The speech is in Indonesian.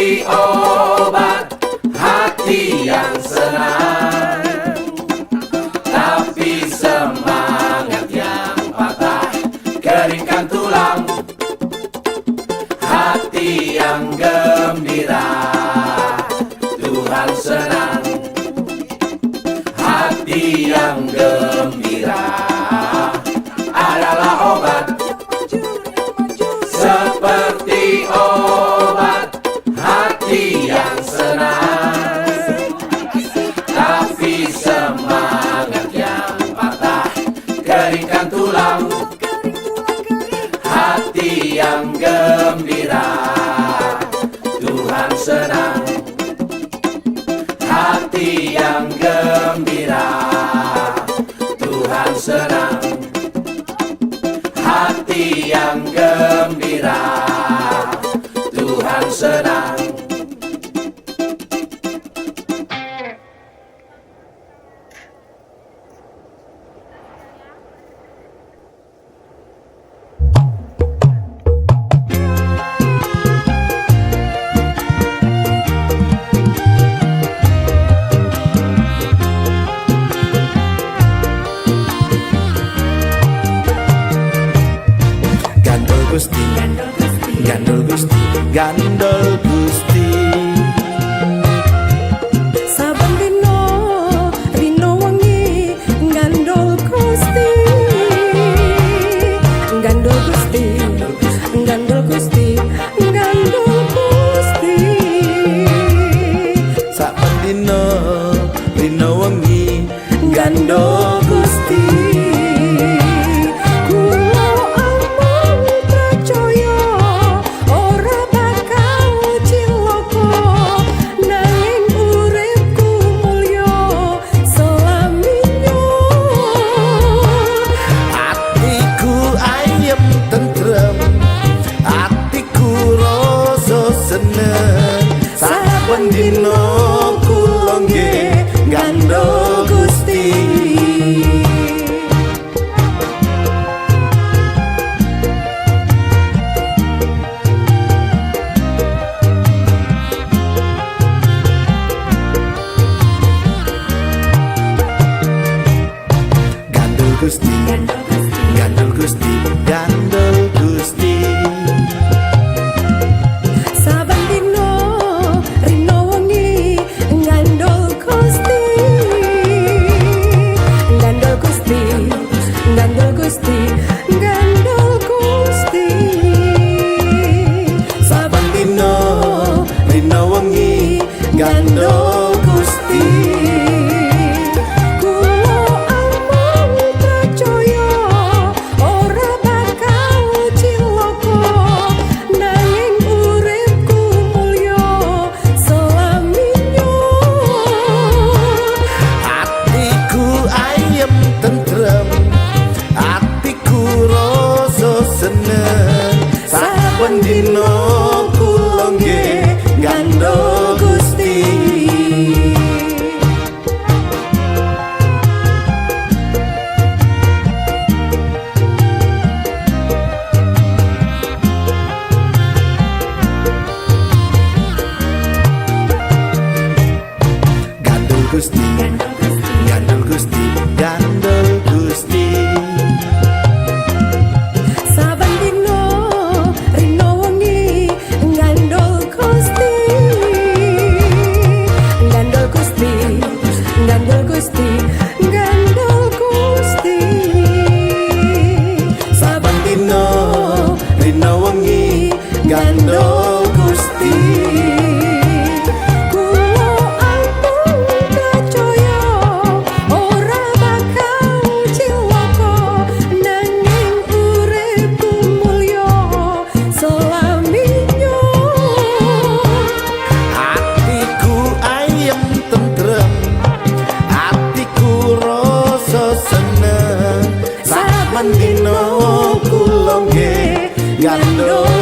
seperti obat hati yang senang, tapi semangat yang patah keringkan tulang. Hati yang gembira Tuhan senang. Hati yang gembira adalah obat, seperti obat hati yang senang, tapi semangat yang patah keringkan tulang. Hati yang gembira Tuhan senang. Hati yang gembira Tuhan senang. Hati yang gembira Tuhan senang. Gusti, gandul Gusti, gandul Gusti. Saben dino rino wengi gandul Gusti, gandul Gusti, gandul Gusti, gandul Gusti. Saben dino rino wengi gandul Gusti. Saben dino kula nggih gandul Gusti. Gandul Gusti, gandul Gusti, gandul Gusti. Saben dino rino wengi gandul Gusti, gandul Gusti, gandul Gusti, gandul Gusti. Saben dino rino wengi gandul Gusti. Saben dino kula nggih gandul Gusti. Gandul Gusti, gandul Gusti, gandul Gusti. Saben dino rino wengi gandul Gusti, gandul Gusti, gandul Gusti, gandul Gusti. Saben dino rino wengi gandul Gusti. Saben dino kula nggih gandul